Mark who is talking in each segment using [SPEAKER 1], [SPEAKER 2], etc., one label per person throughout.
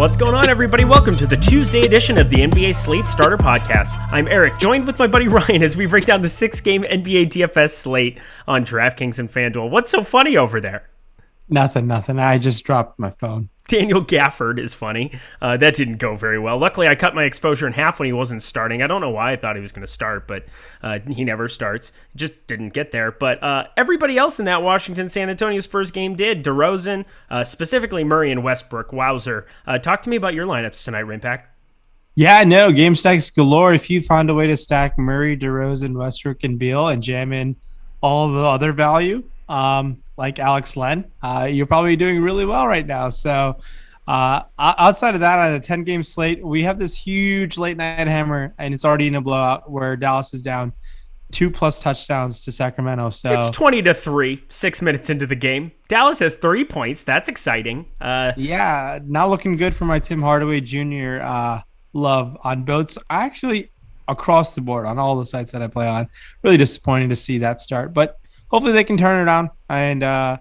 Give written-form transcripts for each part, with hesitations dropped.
[SPEAKER 1] What's going on, everybody? Welcome to the Tuesday edition of the NBA Slate Starter Podcast. I'm Eric, joined with my buddy Rayen as we break down the 6-game NBA DFS slate on DraftKings and FanDuel. What's so funny over there?
[SPEAKER 2] Nothing. I just dropped my phone.
[SPEAKER 1] Daniel Gafford is funny. That didn't go very well. Luckily, I cut my exposure in half when he wasn't starting. I don't know why I thought he was going to start, but he never starts. Just didn't get there. But everybody else in that Washington-San Antonio Spurs game did. DeRozan, specifically Murray and Westbrook. Wowzer. Talk to me about your lineups tonight, Rayen Patnaik.
[SPEAKER 2] Yeah, no, game stacks galore. If you find a way to stack Murray, DeRozan, Westbrook, and Beal and jam in all the other value, like Alex Len, you're probably doing really well right now. So outside of that, on a 10-game slate, we have this huge late-night hammer, and it's already in a blowout where Dallas is down 2+ touchdowns to Sacramento. So
[SPEAKER 1] it's 20-3, 6 minutes into the game. Dallas has 3 points. That's exciting.
[SPEAKER 2] Yeah, not looking good for my Tim Hardaway Jr. Love on boats. Actually, across the board on all the sites that I play on. Really disappointing to see that start, but hopefully they can turn it on and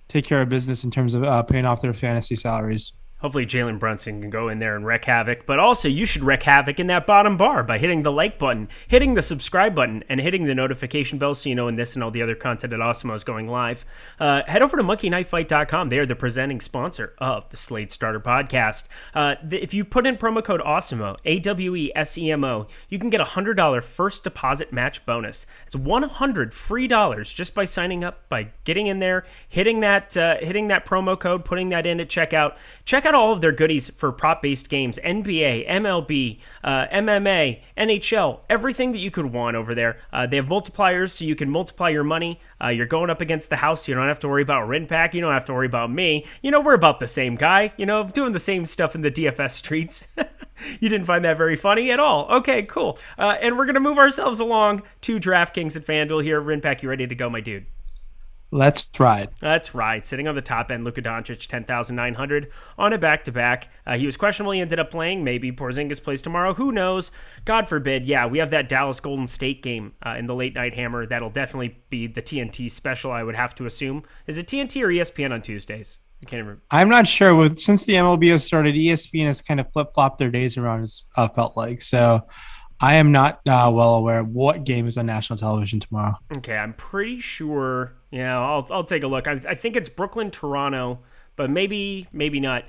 [SPEAKER 2] take care of business in terms of paying off their fantasy salaries.
[SPEAKER 1] Hopefully Jalen Brunson can go in there and wreak havoc, but also you should wreak havoc in that bottom bar by hitting the like button, hitting the subscribe button, and hitting the notification bell so you know when this and all the other content at Awesemo is going live. Head over to monkeyknifefight.com. They are the presenting sponsor of the Slate Starter Podcast. If you put in promo code Awesemo, AWESEMO, you can get a $100 first deposit match bonus. It's $100 free just by signing up, by getting in there, hitting that promo code, putting that in at checkout. Check out all of their goodies for prop-based games, NBA, MLB, MMA, NHL, everything that you could want over there. They have multipliers, so you can multiply your money. You're going up against the house. You don't have to worry about Rayen Patnaik. You don't have to worry about me. We're about the same guy, doing the same stuff in the DFS streets. You didn't find that very funny at all. Okay, cool. And we're going to move ourselves along to DraftKings and FanDuel here. Rayen Patnaik, you ready to go, my dude?
[SPEAKER 2] Let's ride.
[SPEAKER 1] That's right. Sitting on the top end, Luka Doncic, 10,900 on a back-to-back. He was questionable. He ended up playing. Maybe Porzingis plays tomorrow. Who knows? God forbid. Yeah, we have that Dallas Golden State game in the late-night hammer. That'll definitely be the TNT special, I would have to assume. Is it TNT or ESPN on Tuesdays? I can't remember.
[SPEAKER 2] I'm not sure. Since the MLB has started, ESPN has kind of flip-flopped their days around, it's felt like. So I am not well aware of what game is on national television tomorrow.
[SPEAKER 1] Okay, I'm pretty sure. Yeah, I'll take a look. I think it's Brooklyn, Toronto, but maybe not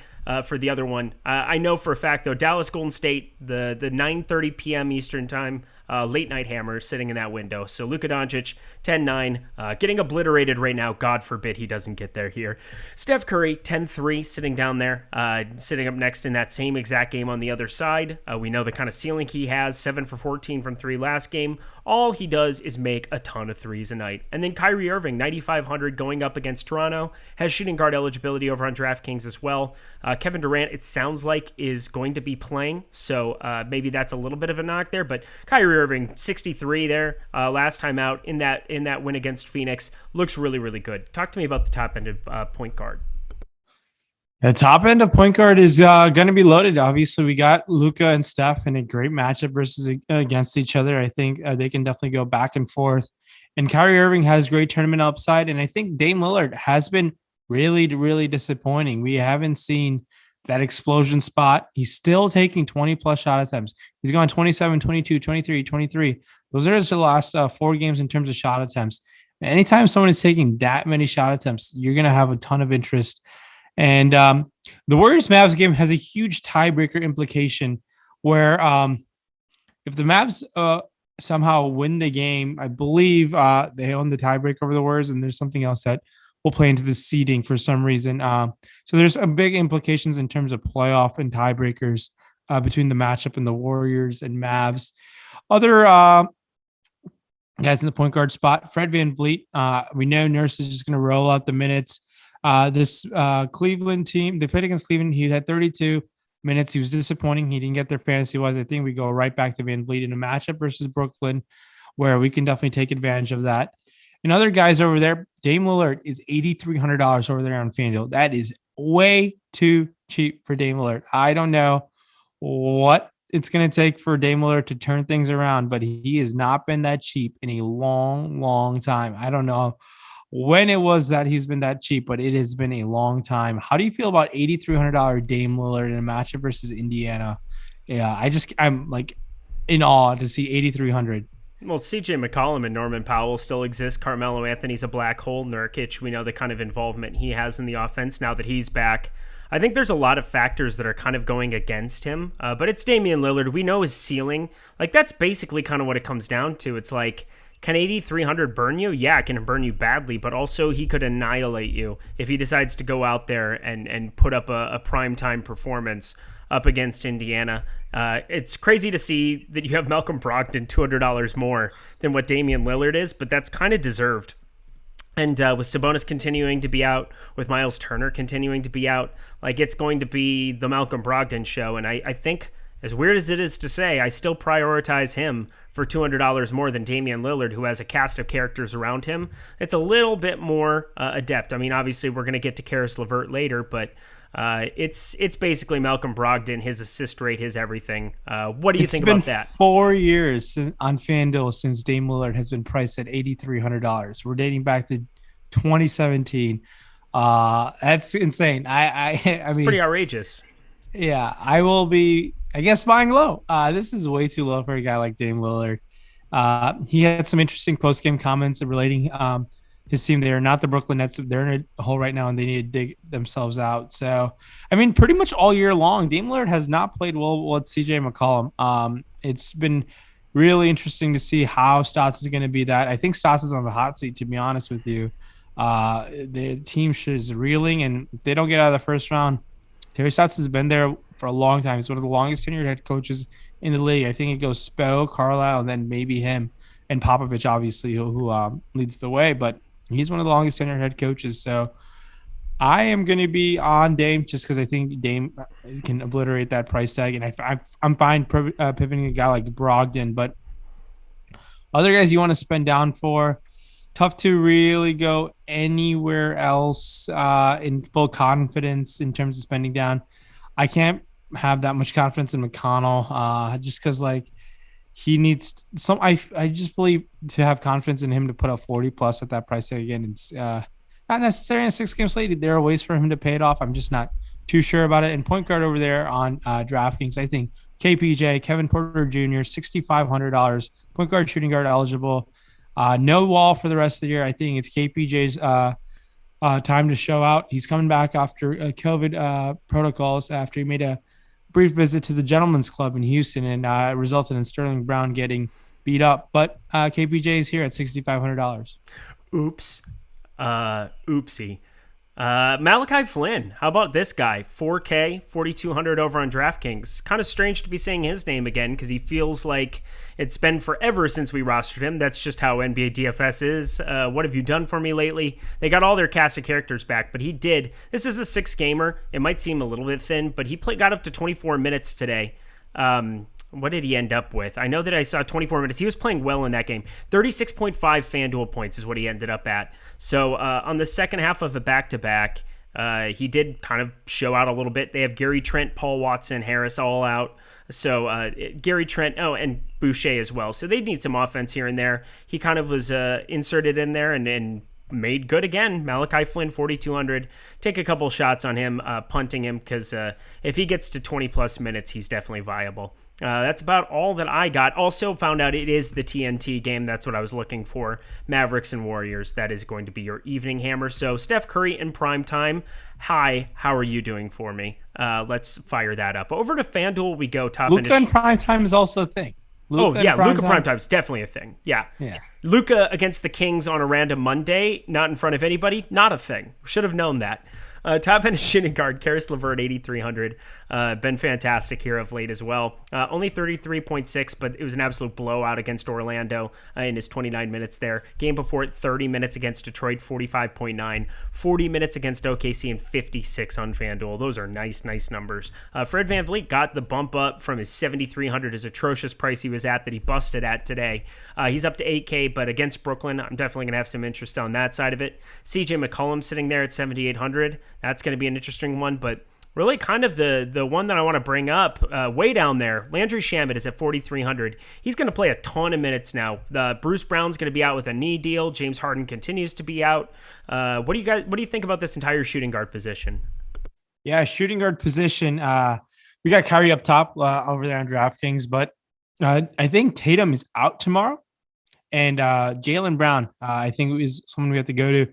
[SPEAKER 1] for the other one. I know for a fact, though, Dallas Golden State, the 9:30 p.m. Eastern time, late night hammer sitting in that window. So Luka Doncic, 10-9, getting obliterated right now. God forbid he doesn't get there here. Steph Curry, 10-3, sitting down there, sitting up next in that same exact game on the other side. We know the kind of ceiling he has, 7 for 14 from 3 last game. All he does is make a ton of threes a night. And then Kyrie Irving, 9,500 going up against Toronto, has shooting guard eligibility over on DraftKings as well. Kevin Durant, it sounds like, is going to be playing, so maybe that's a little bit of a knock there. But Kyrie Irving, 63 there last time out in that win against Phoenix, looks really, really good. Talk to me about the top end of point guard.
[SPEAKER 2] The top end of point guard is going to be loaded. Obviously, we got Luka and Steph in a great matchup against each other. I think they can definitely go back and forth. And Kyrie Irving has great tournament upside. And I think Dame Lillard has been really, really disappointing. We haven't seen that explosion spot. He's still taking 20+ shot attempts. He's gone 27, 22, 23, 23. Those are the last 4 games in terms of shot attempts. Anytime someone is taking that many shot attempts, you're going to have a ton of interest. And the Warriors-Mavs game has a huge tiebreaker implication where if the Mavs somehow win the game, I believe they own the tiebreaker over the Warriors, and there's something else that will play into the seeding for some reason. So there's some big implications in terms of playoff and tiebreakers between the matchup and the Warriors and Mavs. Other guys in the point guard spot, Fred VanVleet. We know Nurse is just going to roll out the minutes. This Cleveland team, they played against Cleveland. He had 32 minutes. He was disappointing. He didn't get there fantasy-wise. I think we go right back to VanVleet in a matchup versus Brooklyn, where we can definitely take advantage of that. And other guys over there, Dame Lillard is $8,300 over there on FanDuel. That is way too cheap for Dame Lillard. I don't know what it's going to take for Dame Lillard to turn things around, but he has not been that cheap in a long, long time. I don't know when it was that he's been that cheap, but it has been a long time. How do you feel about $8,300 Dame Lillard in a matchup versus Indiana? Yeah, I'm like in awe to see 8,300.
[SPEAKER 1] Well, CJ McCollum and Norman Powell still exist. Carmelo Anthony's a black hole. Nurkic, we know the kind of involvement he has in the offense now that he's back. I think there's a lot of factors that are kind of going against him, but it's Damian Lillard. We know his ceiling. Like, that's basically kind of what it comes down to. It's like, can 8,300 burn you? Yeah, it can burn you badly, but also he could annihilate you if he decides to go out there and put up a primetime performance up against Indiana. It's crazy to see that you have Malcolm Brogdon $200 more than what Damian Lillard is, but that's kind of deserved. And with Sabonis continuing to be out, with Miles Turner continuing to be out, like, it's going to be the Malcolm Brogdon show. And I think, as weird as it is to say, I still prioritize him for $200 more than Damian Lillard, who has a cast of characters around him. It's a little bit more adept. I mean, obviously, we're going to get to Karis LeVert later, but it's basically Malcolm Brogdon, his assist rate, his everything. What do you think about that?
[SPEAKER 2] It's been 4 years on FanDuel since Dame Lillard has been priced at $8,300. We're dating back to 2017. That's insane.
[SPEAKER 1] It's pretty outrageous.
[SPEAKER 2] Yeah, I will be, I guess, buying low. This is way too low for a guy like Dame Lillard. He had some interesting post-game comments relating his team. They're not the Brooklyn Nets. They're in a hole right now, and they need to dig themselves out. So, I mean, pretty much all year long, Dame Lillard has not played well with CJ McCollum. It's been really interesting to see how Stotts is going to be that. I think Stotts is on the hot seat, to be honest with you. The team is reeling, and if they don't get out of the first round, Terry Stotts has been there for a long time. He's one of the longest tenured head coaches in the league. I think it goes Spo, Carlisle, and then maybe him, and Popovich, obviously, who leads the way. But he's one of the longest tenured head coaches. So I am going to be on Dame just because I think Dame can obliterate that price tag. And I'm fine pivoting a guy like Brogdon. But other guys you want to spend down for, tough to really go anywhere else in full confidence in terms of spending down. I can't have that much confidence in McConnell just because, like, he needs some. I just believe to have confidence in him to put up 40 plus at that price tag again. It's not necessarily in a 6-game slate. There are ways for him to pay it off. I'm just not too sure about it. And point guard over there on DraftKings, I think KPJ, Kevin Porter Jr., $6,500, point guard, shooting guard eligible. No wall for the rest of the year. I think it's KPJ's time to show out. He's coming back after COVID protocols after he made a brief visit to the Gentlemen's Club in Houston and resulted in Sterling Brown getting beat up. But KPJ is here at $6,500.
[SPEAKER 1] Oops. Oopsie. Malachi Flynn, how about this guy? 4K, 4,200 over on DraftKings. Kind of strange to be saying his name again because he feels like it's been forever since we rostered him. That's just how NBA DFS is. What have you done for me lately? They got all their cast of characters back, but he did. This is a 6-gamer. It might seem a little bit thin, but he got up to 24 minutes today. What did he end up with? I know that I saw 24 minutes. He was playing well in that game. 36.5 FanDuel points is what he ended up at. So on the second half of a back-to-back, he did kind of show out a little bit. They have Gary Trent, Paul Watson, Harris all out. So Gary Trent, and Boucher as well. So they need some offense here and there. He kind of was inserted in there and made good again. Malachi Flynn, 4,200. Take a couple shots on him, punting him, because if he gets to 20-plus minutes, he's definitely viable. That's about all that I got. Also found out it is the TNT game. That's what I was looking for. Mavericks and Warriors. That is going to be your evening hammer. So Steph Curry in prime time. Hi, how are you doing for me? Let's fire that up. Over to FanDuel we go.
[SPEAKER 2] Luka in prime time is also a thing.
[SPEAKER 1] Luka prime time is definitely a thing. Yeah. Luka against the Kings on a random Monday, not in front of anybody, not a thing. Should have known that. Top end shooting guard, Karis LeVert, 8,300. Been fantastic here of late as well. Only 33.6, but it was an absolute blowout against Orlando in his 29 minutes there. Game before it, 30 minutes against Detroit, 45.9. 40 minutes against OKC and 56 on FanDuel. Those are nice numbers. Fred VanVleet got the bump up from his 7,300, his atrocious price he was at that he busted at today. He's up to 8K, but against Brooklyn, I'm definitely going to have some interest on that side of it. CJ McCollum sitting there at 7,800. That's going to be an interesting one, but really kind of the one that I want to bring up, way down there. Landry Shamet is at 4,300. He's going to play a ton of minutes now. Bruce Brown's going to be out with a knee deal. James Harden continues to be out. What do you think about this entire shooting guard position?
[SPEAKER 2] Yeah, shooting guard position. We got Kyrie up top over there on DraftKings, but I think Tatum is out tomorrow, and Jaylen Brown, I think, is someone we have to go to.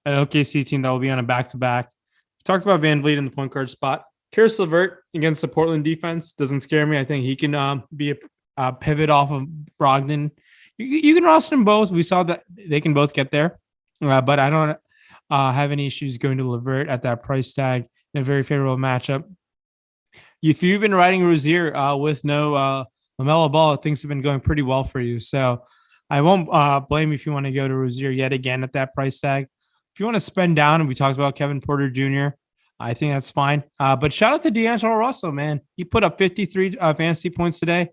[SPEAKER 2] An OKC team that will be on a back-to-back. We talked about Van Vliet in the point guard spot. Karis LeVert against the Portland defense doesn't scare me. I think he can be a pivot off of Brogdon. You can roster them both. We saw that they can both get there, but I don't have any issues going to LeVert at that price tag in a very favorable matchup. If you've been riding Rozier with no LaMelo Ball, things have been going pretty well for you. So I won't blame you if you want to go to Rozier yet again at that price tag. If you want to spend down, and we talked about Kevin Porter Jr., I think that's fine. But shout out to D'Angelo Russell, man. He put up 53 fantasy points today.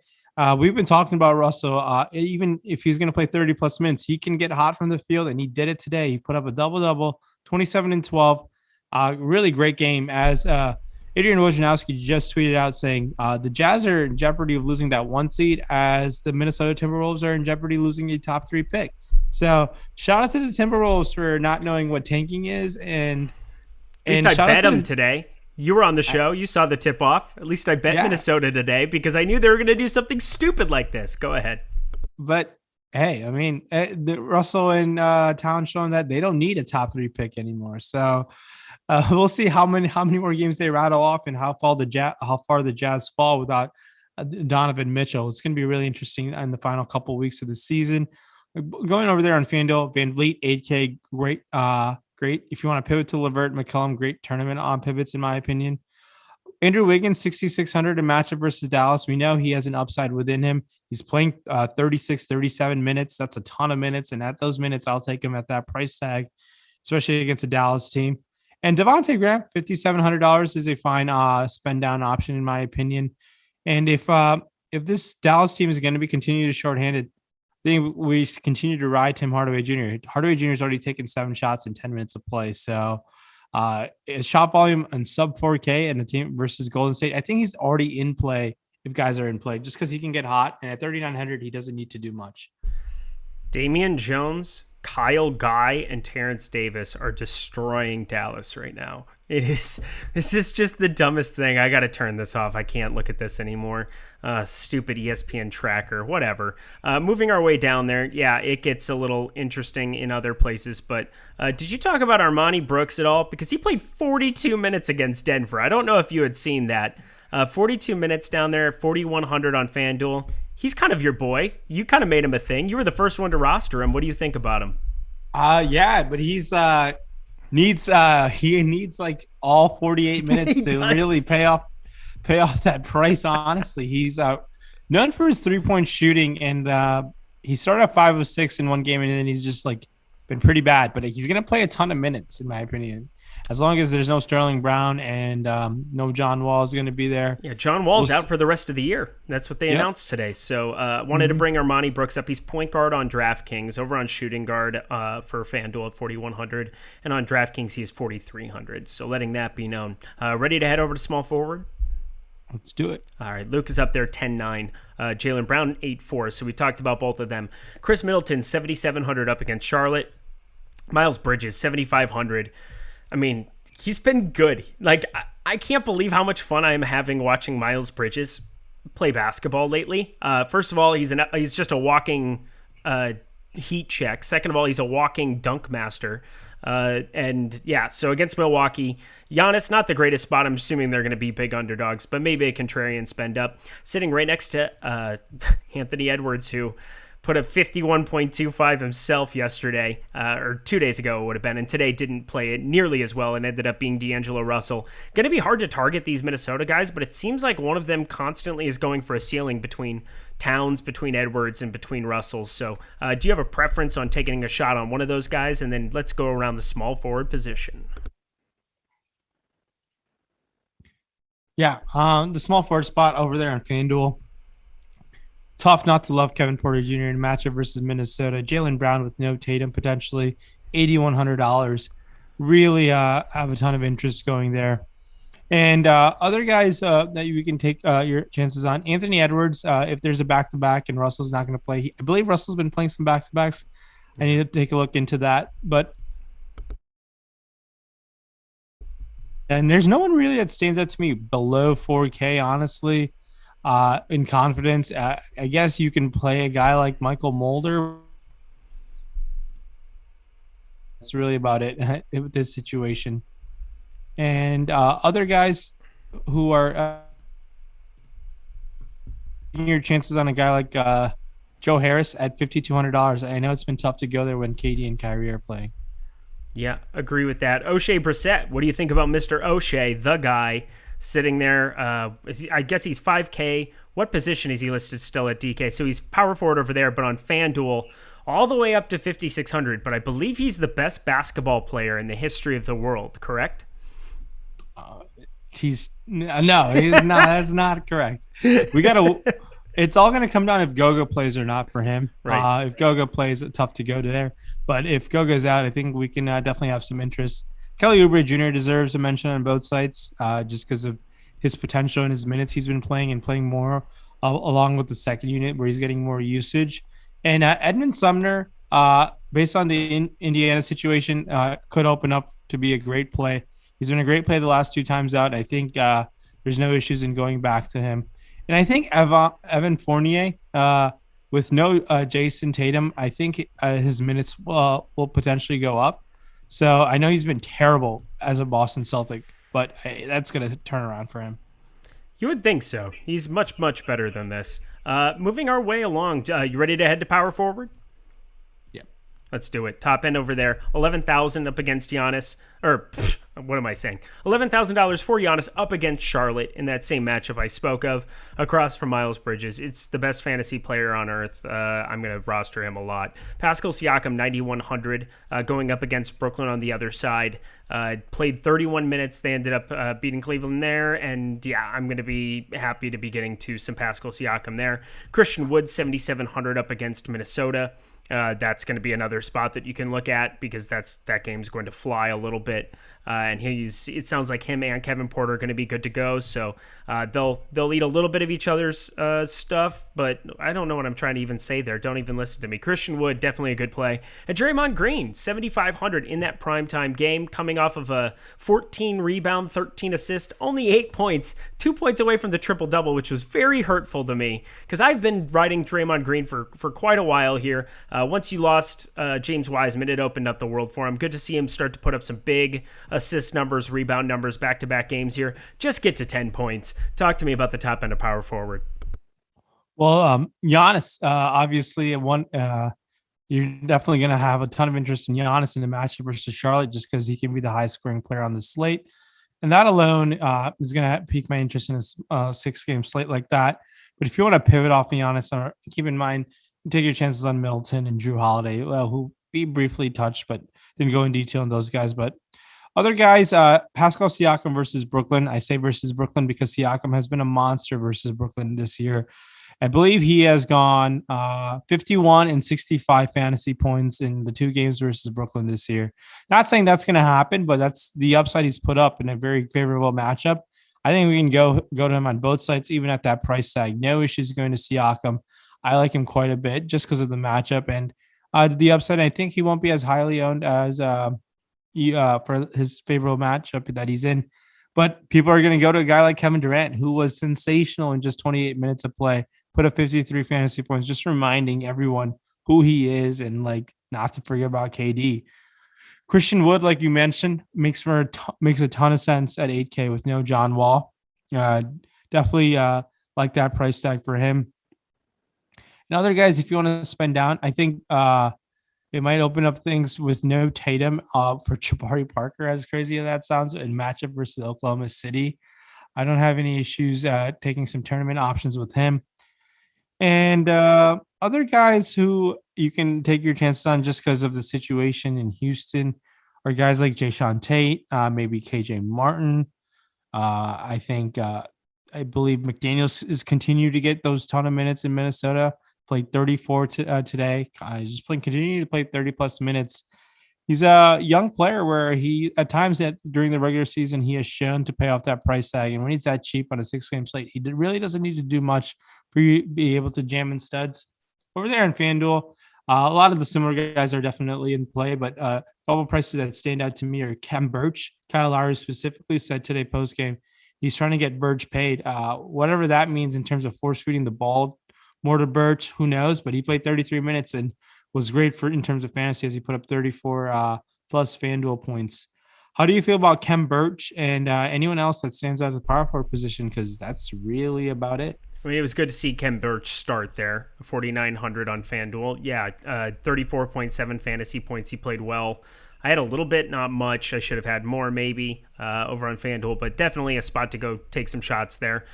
[SPEAKER 2] We've been talking about Russell. Even if he's going to play 30-plus minutes, he can get hot from the field, and he did it today. He put up a double-double, 27 and 12. Really great game. As Adrian Wojnarowski just tweeted out saying the Jazz are in jeopardy of losing that 1 seed, as the Minnesota Timberwolves are in jeopardy of losing a top 3 pick. So shout out to the Timberwolves for not knowing what tanking is. And
[SPEAKER 1] at least I bet them today. You were on the show. You saw the tip off. At least I bet Minnesota today because I knew they were going to do something stupid like this. Go ahead.
[SPEAKER 2] But hey, I mean, Russell and Town showing that they don't need a top 3 pick anymore. So we'll see how many more games they rattle off and how far the Jazz fall without Donovan Mitchell. It's going to be really interesting in the final couple of weeks of the season. Going over there on FanDuel, Van Vliet, 8K, great. Great. If you want to pivot to LeVert, McCollum, great tournament on pivots, in my opinion. Andrew Wiggins, 6,600 in matchup versus Dallas. We know he has an upside within him. He's playing 36, 37 minutes. That's a ton of minutes. And at those minutes, I'll take him at that price tag, especially against a Dallas team. And Devontae Graham, $5,700 is a fine spend down option, in my opinion. And if this Dallas team is going to be continuing to shorthanded, I think we continue to ride Tim Hardaway Jr. Hardaway Jr. has already taken 7 shots in 10 minutes of play. So shot volume and sub 4K and a team versus Golden State, I think he's already in play if guys are in play, just because he can get hot. And at 3,900, he doesn't need to do much.
[SPEAKER 1] Damian Jones, Kyle Guy, and Terrence Davis are destroying Dallas right now. This is just the dumbest thing. I got to turn this off. I can't look at this anymore. Stupid ESPN tracker, whatever. Moving our way down there. Yeah, it gets a little interesting in other places, but did you talk about Armani Brooks at all? Because he played 42 minutes against Denver. I don't know if you had seen that. 42 minutes down there, 4,100 on FanDuel. He's kind of your boy. You kind of made him a thing. You were the first one to roster him. What do you think about him?
[SPEAKER 2] Yeah, but he's needs like all 48 minutes to really pay off that price. Honestly, he's known for his 3-point shooting, and he started at 5 of 6 in one game, and then he's just like been pretty bad. But he's gonna play a ton of minutes, in my opinion, as long as there's no Sterling Brown and no John Wall is going to be there. Yeah,
[SPEAKER 1] John Wall's out for the rest of the year. That's what they announced today. So wanted to bring Armani Brooks up. He's point guard on DraftKings, over on shooting guard for FanDuel at 4,100. And on DraftKings, he is 4,300. So letting that be known. Ready to head over to small forward?
[SPEAKER 2] Let's do it.
[SPEAKER 1] All right, Luke is up there, 10-9. Jaylen Brown, 8-4. So we talked about both of them. Chris Middleton, 7,700 up against Charlotte. Miles Bridges, 7,500. I mean, he's been good. Like, I can't believe how much fun I'm having watching Miles Bridges play basketball lately. First of all, he's just a walking heat check. Second of all, he's a walking dunk master. And yeah, so against Milwaukee, Giannis, not the greatest spot. I'm assuming they're going to be big underdogs, but maybe a contrarian spend up. Sitting right next to Anthony Edwards, who put up 51.25 himself yesterday, or 2 days ago it would have been, and today didn't play it nearly as well and ended up being D'Angelo Russell. Going to be hard to target these Minnesota guys, but it seems like one of them constantly is going for a ceiling between Towns, between Edwards, and between Russells. So do you have a preference on taking a shot on one of those guys? And then let's go around the small forward position.
[SPEAKER 2] Yeah, the small forward spot over there on FanDuel. Tough not to love Kevin Porter Jr. in a matchup versus Minnesota. Jaylen Brown with no Tatum potentially, $8,100. Really have a ton of interest going there. And other guys that you can take your chances on, Anthony Edwards. If there's a back to back and Russell's not going to play, I believe Russell's been playing some back to backs. I need to take a look into that. But and there's no one really that stands out to me below 4K, honestly. In confidence, I guess you can play a guy like Michael Mulder. That's really about it with this situation. And other guys who are your chances on a guy like Joe Harris at $5,200. I know it's been tough to go there when KD and Kyrie are playing.
[SPEAKER 1] Yeah, agree with that. O'Shea Brissett, what do you think about Mr. O'Shea, the guy sitting there? I guess he's 5K. What position is he listed still at DK? So he's power forward over there, but on FanDuel, all the way up to 5,600. But I believe he's the best basketball player in the history of the world, correct?
[SPEAKER 2] He's not. That's not correct. We got to. It's all going to come down if Goga plays or not for him.
[SPEAKER 1] Right.
[SPEAKER 2] If Goga plays, it's tough to go to there. But if Goga's out, I think we can definitely have some interest. Kelly Oubre Jr. deserves a mention on both sides just because of his potential and his minutes he's been playing and playing more along with the second unit where he's getting more usage. And Edmund Sumner, based on the Indiana situation, could open up to be a great play. He's been a great play the last two times out. I think there's no issues in going back to him. And I think Evan Fournier, with no Jason Tatum, I think his minutes will potentially go up. So I know he's been terrible as a Boston Celtic, but that's going to turn around for him.
[SPEAKER 1] You would think so. He's much, much better than this. Moving our way along, you ready to head to power forward?
[SPEAKER 2] Yep.
[SPEAKER 1] Let's do it. Top end over there, 11,000 up against Giannis. What am I saying? $11,000 for Giannis up against Charlotte in that same matchup I spoke of, across from Miles Bridges. It's the best fantasy player on earth. I'm going to roster him a lot. Pascal Siakam, 9,100, going up against Brooklyn on the other side. Played 31 minutes. They ended up beating Cleveland there. And yeah, I'm going to be happy to be getting to some Pascal Siakam there. Christian Wood, 7,700 up against Minnesota. That's going to be another spot that you can look at because that game's going to fly a little bit. And it sounds like him and Kevin Porter are going to be good to go. So they'll eat a little bit of each other's stuff, but I don't know what I'm trying to even say there. Don't even listen to me. Christian Wood, definitely a good play. And Draymond Green, 7,500 in that primetime game, coming off of a 14 rebound, 13 assist, only 8 points, 2 points away from the triple-double, which was very hurtful to me because I've been riding Draymond Green for quite a while here. Once you lost James Wiseman, it opened up the world for him. Good to see him start to put up some big assist numbers, rebound numbers, back-to-back games here. Just get to 10 points. Talk to me about the top end of power forward.
[SPEAKER 2] Well, Giannis, obviously, you're definitely going to have a ton of interest in Giannis in the matchup versus Charlotte just because he can be the highest-scoring player on the slate. And that alone is going to pique my interest in a six-game slate like that. But if you want to pivot off of Giannis, keep in mind, take your chances on Middleton and Drew Holiday, who we briefly touched, but didn't go in detail on those guys. But other guys, Pascal Siakam versus Brooklyn. I say versus Brooklyn because Siakam has been a monster versus Brooklyn this year. I believe he has gone 51 and 65 fantasy points in the two games versus Brooklyn this year. Not saying that's going to happen, but that's the upside he's put up in a very favorable matchup. I think we can go to him on both sides, even at that price tag. No issues going to Siakam. I like him quite a bit just because of the matchup and the upside. I think he won't be as highly owned as for his favorable matchup that he's in. But people are going to go to a guy like Kevin Durant, who was sensational in just 28 minutes of play, put up 53 fantasy points, just reminding everyone who he is and like not to forget about KD. Christian Wood, like you mentioned, makes a ton of sense at 8K with no John Wall. Definitely like that price tag for him. And other guys, if you want to spend down, I think it might open up things with no Tatum for Jabari Parker, as crazy as that sounds, in matchup versus Oklahoma City. I don't have any issues taking some tournament options with him. And other guys who you can take your chances on just because of the situation in Houston are guys like Jayshawn Tate, maybe KJ Martin. I believe McDaniels is continued to get those ton of minutes in Minnesota. Played 34 today. Just continue to play 30 plus minutes. He's a young player where he at times that during the regular season he has shown to pay off that price tag, and when he's that cheap on a 6 game slate, he really doesn't need to do much for you to be able to jam in studs over there in FanDuel. A lot of the similar guys are definitely in play, but couple prices that stand out to me are Kem Birch. Kyle Lowry specifically said today post game he's trying to get Birch paid. Whatever that means in terms of force feeding the ball more to Birch, who knows? But he played 33 minutes and was great for in terms of fantasy as he put up 34 plus FanDuel points. How do you feel about Kem Birch and anyone else that stands out as a power forward position? Because that's really about it.
[SPEAKER 1] I mean, it was good to see Kem Birch start there, 4,900 on FanDuel. Yeah, 34.7 fantasy points. He played well. I had a little bit, not much. I should have had more maybe over on FanDuel, but definitely a spot to go take some shots there.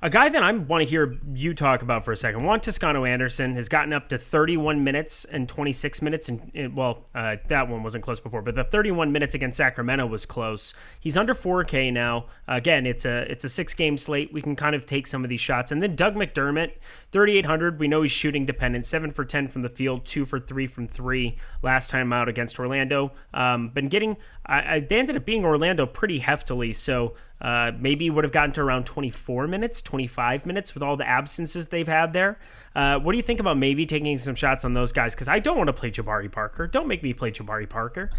[SPEAKER 1] A guy that I want to hear you talk about for a second, Juan Toscano-Anderson, has gotten up to 31 minutes and 26 minutes. That one wasn't close before, but the 31 minutes against Sacramento was close. He's under 4K now. Again, it's a 6-game slate. We can kind of take some of these shots. And then Doug McDermott, 3,800. We know he's shooting dependent, 7 for 10 from the field, 2 for 3 from 3 last time out against Orlando. They ended up being Orlando pretty heftily, so maybe would have gotten to around 24 minutes, 25 minutes with all the absences they've had there. What do you think about maybe taking some shots on those guys? Because I don't want to play Jabari Parker. Don't make me play Jabari Parker.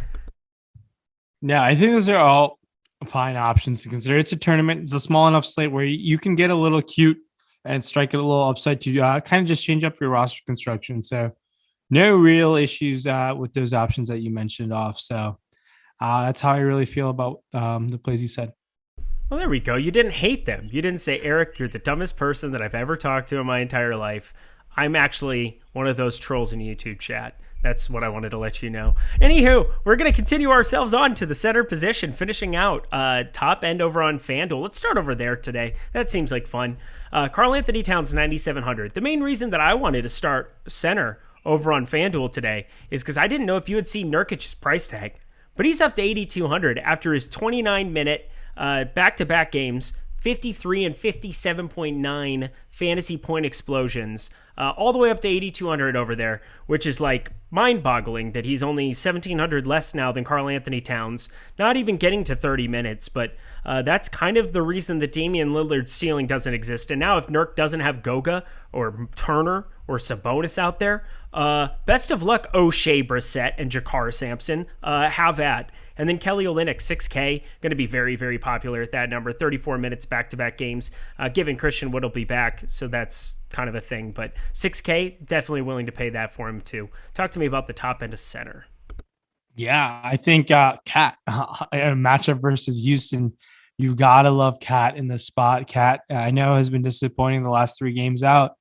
[SPEAKER 2] No, I think those are all fine options to consider. It's a tournament. It's a small enough slate where you can get a little cute and strike it a little upside to kind of just change up your roster construction. So no real issues with those options that you mentioned off. So that's how I really feel about the plays you said.
[SPEAKER 1] Well, there we go. You didn't hate them. You didn't say, Eric, you're the dumbest person that I've ever talked to in my entire life. I'm actually one of those trolls in YouTube chat. That's what I wanted to let you know. Anywho, we're going to continue ourselves on to the center position, finishing out top end over on FanDuel. Let's start over there today. That seems like fun. Karl Anthony Towns, 9,700. The main reason that I wanted to start center over on FanDuel today is because I didn't know if you had seen Nurkic's price tag, but he's up to 8,200 after his 29-minute back-to-back games, 53 and 57.9 fantasy point explosions, all the way up to 8,200 over there, which is like mind-boggling that he's only 1,700 less now than Karl Anthony Towns, not even getting to 30 minutes, but that's kind of the reason that Damian Lillard's ceiling doesn't exist. And now if Nurk doesn't have Goga or Turner or Sabonis out there, best of luck O'Shea Brissett and Jakar Sampson. Have at. And then Kelly Olynyk, 6K, going to be very, very popular at that number. 34 minutes back-to-back games, given Christian Wood will be back, so that's kind of a thing. But 6K, definitely willing to pay that for him too. Talk to me about the top end of center.
[SPEAKER 2] Yeah, I think Cat, a matchup versus Houston, you got to love Cat in the spot. Cat, I know, has been disappointing the last 3 games out,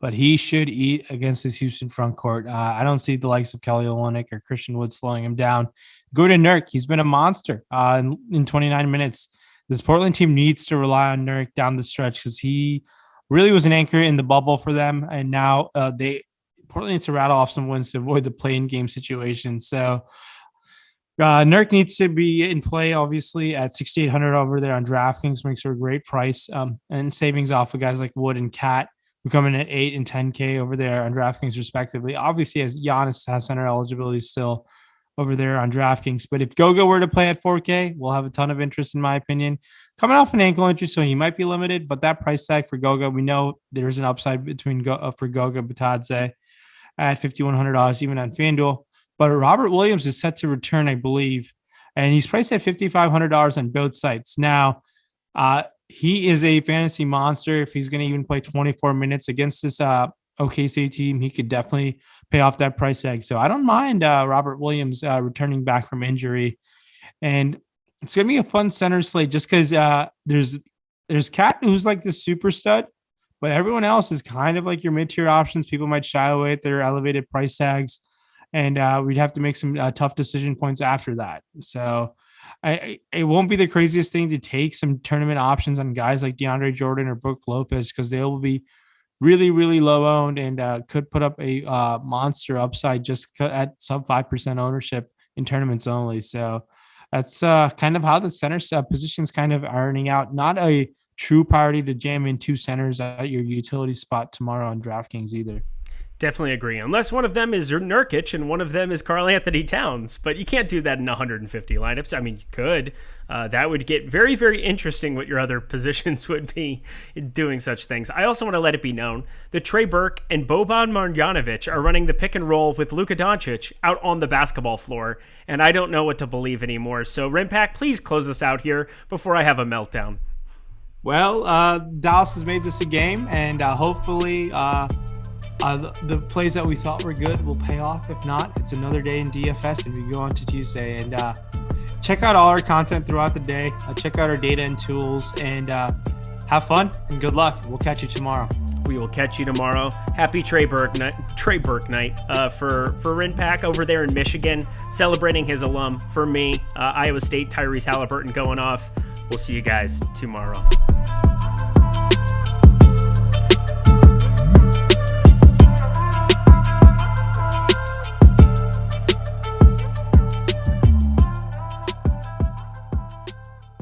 [SPEAKER 2] but he should eat against his Houston front court. I don't see the likes of Kelly Olynyk or Christian Wood slowing him down. Go to Nurk. He's been a monster in 29 minutes. This Portland team needs to rely on Nurk down the stretch because he really was an anchor in the bubble for them. And now Portland needs to rattle off some wins to avoid the play-in game situation. So Nurk needs to be in play, obviously, at 6,800 over there on DraftKings. Makes her a great price and savings off of guys like Wood and Cat, who come in at 8 and 10K over there on DraftKings, respectively. Obviously, as Giannis has center eligibility still over there on DraftKings. But if Goga were to play at 4K, we'll have a ton of interest, in my opinion. Coming off an ankle injury, so he might be limited, but that price tag for Goga, we know there's an upside for Goga Batadze at $5,100, even on FanDuel. But Robert Williams is set to return, I believe, and he's priced at $5,500 on both sites. Now, he is a fantasy monster. If he's going to even play 24 minutes against this OKC team, he could definitely pay off that price tag. So I don't mind Robert Williams returning back from injury. And it's going to be a fun center slate just because there's Cat, who's like the super stud, but everyone else is kind of like your mid-tier options. People might shy away at their elevated price tags, and we'd have to make some tough decision points after that. So it won't be the craziest thing to take some tournament options on guys like DeAndre Jordan or Brook Lopez because they will be really, really low owned and could put up a monster upside just at sub 5% ownership in tournaments only. So that's kind of how the center positions kind of ironing out. Not a true priority to jam in 2 centers at your utility spot tomorrow on DraftKings either.
[SPEAKER 1] Definitely agree. Unless one of them is Nurkic and one of them is Karl Anthony Towns. But you can't do that in 150 lineups. I mean, you could. That would get very, very interesting what your other positions would be in doing such things. I also want to let it be known that Trey Burke and Boban Marjanovic are running the pick and roll with Luka Doncic out on the basketball floor. And I don't know what to believe anymore. So, Rinpack, please close us out here before I have a meltdown.
[SPEAKER 2] Well, Dallas has made this a game, and hopefully the plays that we thought were good will pay off. If not, it's another day in DFS, and we go on to Tuesday. And check out all our content throughout the day. Check out our data and tools, and have fun and good luck. We'll catch you tomorrow.
[SPEAKER 1] We will catch you tomorrow. Happy Trey Burke night for Rinpack over there in Michigan, celebrating his alum. For me, Iowa State, Tyrese Halliburton going off. We'll see you guys tomorrow.